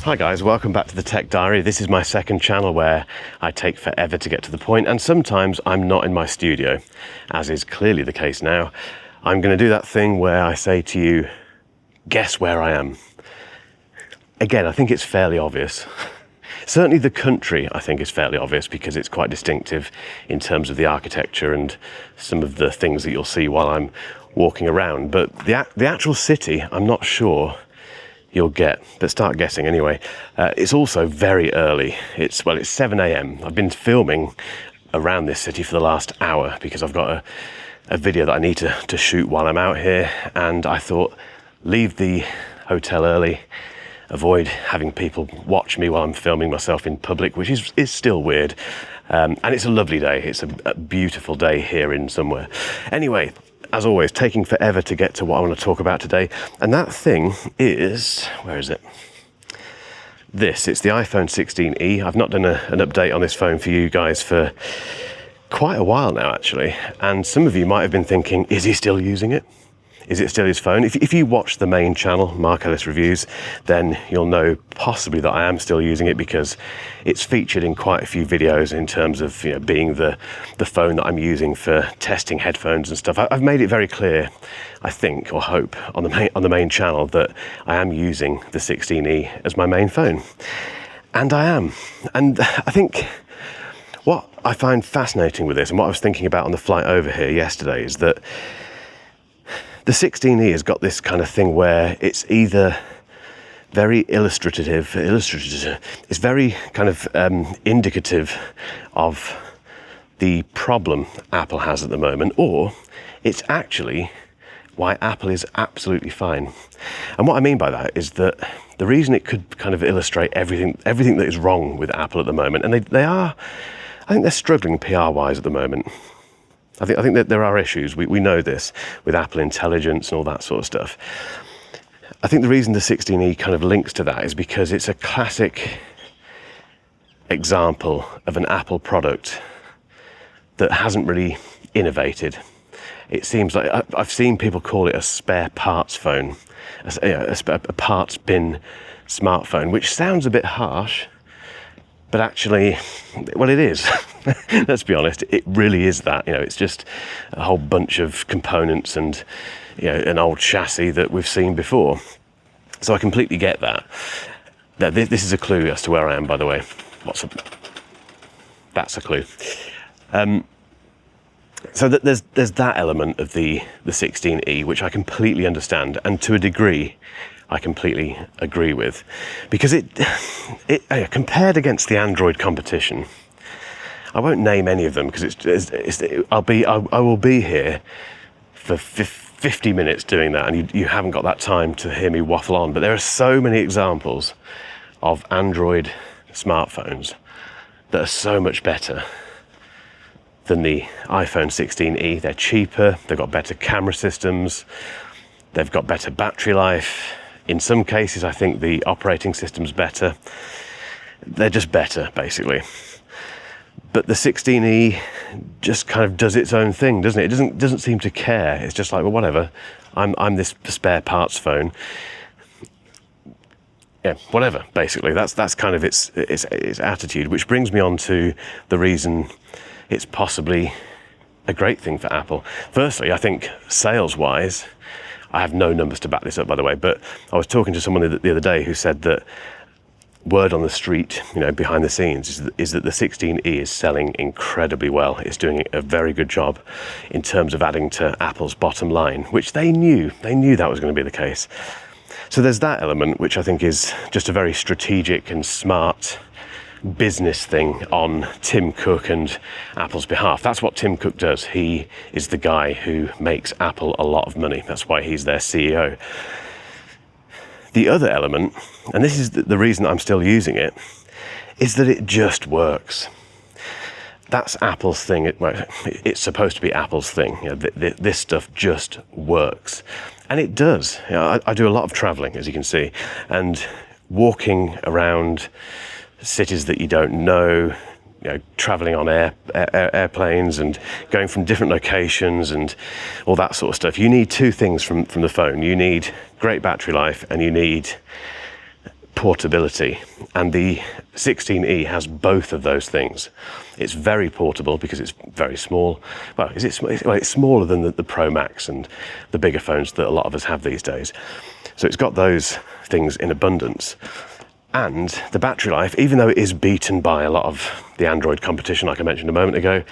Hi guys, welcome back to the Tech Diary. This is my second channel where I take forever to get to the point, and sometimes I'm not in my studio, as is clearly the case now. I'm going to do that thing where I say to you, guess where I am. Again, I think it's fairly obvious. Certainly the country, I think, is fairly obvious because it's quite distinctive in terms of the architecture and some of the things that you'll see while I'm walking around. But the actual city, I'm not sure you'll get, but start guessing anyway. It's also very early. It's 7 a.m. I've been filming around this city for the last hour because I've got a video that I need to shoot while I'm out here, and I thought, leave the hotel early, avoid having people watch me while I'm filming myself in public, which is still weird. And it's a lovely day. It's a beautiful day here in somewhere. Anyway, as always, taking forever to get to what I want to talk about today. And that thing is, where is it? It's the iPhone 16e. I've not done an update on this phone for you guys for quite a while now, actually. And some of you might have been thinking, is he still using it? Is it still his phone? If you watch the main channel, Mark Ellis Reviews, then you'll know possibly that I am still using it because it's featured in quite a few videos in terms of being the phone that I'm using for testing headphones and stuff. I've made it very clear, I think, or hope, on the main channel that I am using the 16e as my main phone. And I am. And I think what I find fascinating with this, and what I was thinking about on the flight over here yesterday, is that the 16e has got this kind of thing where it's either very illustrative, it's very kind of indicative of the problem Apple has at the moment, or it's actually why Apple is absolutely fine. And what I mean by that is that the reason it could kind of illustrate everything that is wrong with Apple at the moment, and I think they're struggling PR-wise at the moment. I think that there are issues. We know this with Apple Intelligence and all that sort of stuff. I think the reason the 16e kind of links to that is because it's a classic example of an Apple product that hasn't really innovated. It seems like I've seen people call it a spare parts phone, a parts bin smartphone, which sounds a bit harsh. But actually, well, it is. Let's be honest, it really is that. It's just a whole bunch of components and an old chassis that we've seen before. So I completely get that. This is a clue as to where I am, by the way. That's a clue. So there's that element of the 16e, which I completely understand, and to a degree, I completely agree with, because it compared against the Android competition, I won't name any of them because I will be here for 50 minutes doing that, and you haven't got that time to hear me waffle on. But there are so many examples of Android smartphones that are so much better than the iPhone 16e. They're cheaper, they've got better camera systems, they've got better battery life. In some cases, I think the operating system's better. They're just better, basically. But the 16e just kind of does its own thing, doesn't it? It doesn't seem to care. It's just like, well, whatever. I'm this spare parts phone. Yeah, whatever. Basically, that's kind of its attitude, which brings me on to the reason it's possibly a great thing for Apple. Firstly, I think sales-wise, I have no numbers to back this up, by the way, but I was talking to someone the other day who said that word on the street, behind the scenes, is that the 16e is selling incredibly well. It's doing a very good job in terms of adding to Apple's bottom line, which they knew that was going to be the case. So there's that element, which I think is just a very strategic and smart business thing on Tim Cook and Apple's behalf. That's what Tim Cook does. He is the guy who makes Apple a lot of money. That's why he's their CEO. The other element, and this is the reason I'm still using it, is that it just works. That's Apple's thing. It's supposed to be Apple's thing. This stuff just works. And it does. I do a lot of traveling, as you can see, and walking around cities that you don't know, traveling on airplanes and going from different locations and all that sort of stuff. You need two things from the phone. You need great battery life, and you need portability, and the 16E has both of those things. It's very portable because it's very small. Well, it's smaller than the Pro Max and the bigger phones that a lot of us have these days. So it's got those things in abundance. And the battery life, even though it is beaten by a lot of the Android competition, like I mentioned a moment ago,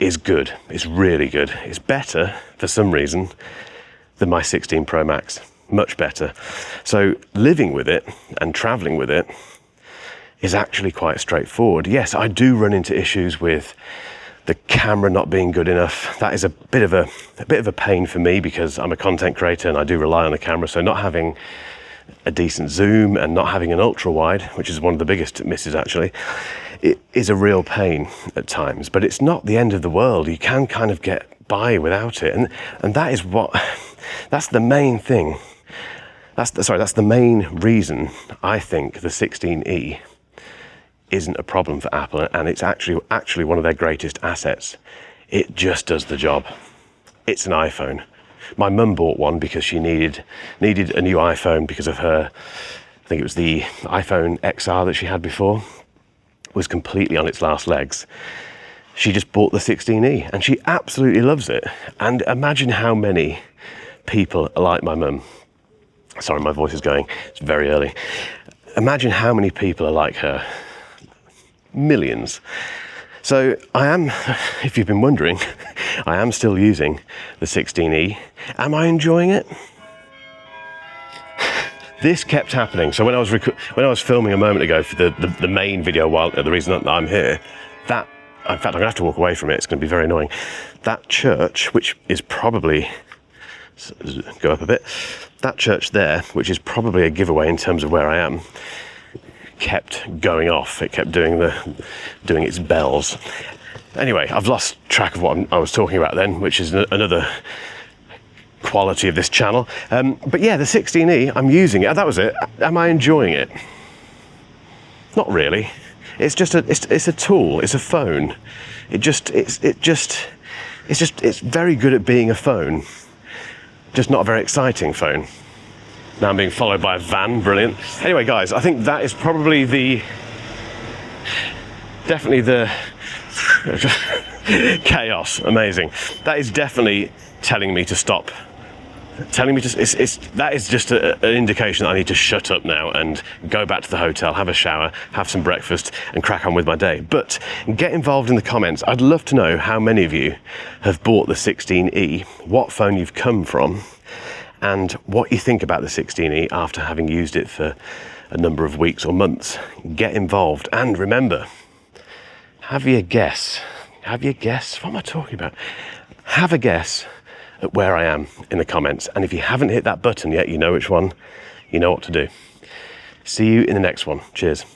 is good. It's really good. It's better, for some reason, than my 16 Pro Max. Much better. So living with it and traveling with it is actually quite straightforward. Yes, I do run into issues with the camera not being good enough. That is a bit of a pain for me because I'm a content creator and I do rely on the camera. So not having a decent zoom and not having an ultra wide, which is one of the biggest misses actually, it is a real pain at times, but it's not the end of the world. You can kind of get by without it. And that is that's the main thing. That's the main reason I think the 16E isn't a problem for Apple, and it's actually one of their greatest assets. It just does the job. It's an iPhone. My mum bought one because she needed a new iPhone because of her, I think it was the iPhone XR that she had before, was completely on its last legs. She just bought the 16E and she absolutely loves it. And imagine how many people are like my mum. Sorry, my voice is going. It's very early. Imagine how many people are like her. Millions. So I am, if you've been wondering, I am still using the 16E. Am I enjoying it? This kept happening. So when I was filming a moment ago for the main video, the reason that I'm here, that, in fact, I'm gonna have to walk away from it. It's gonna be very annoying. That church, which is probably, go up a bit, that church there, which is probably a giveaway in terms of where I am, kept going off. It kept doing its bells. Anyway, I've lost track of what I was talking about then, which is another quality of this channel. But yeah, the 16E, I'm using it. That was it. Am I enjoying it? Not really. It's just it's a tool. It's a phone. It's very good at being a phone. Just not a very exciting phone. Now I'm being followed by a van, brilliant. Anyway, guys, I think that is probably definitely the chaos, amazing. That is definitely telling me to stop. That is just an indication that I need to shut up now and go back to the hotel, have a shower, have some breakfast and crack on with my day. But get involved in the comments. I'd love to know how many of you have bought the 16E, what phone you've come from, and what you think about the 16E after having used it for a number of weeks or months. Get involved, and remember, have your guess. What am I talking about? Have a guess at where I am in the comments, and if you haven't hit that button yet, you know which one, you know what to do. See you in the next one. Cheers.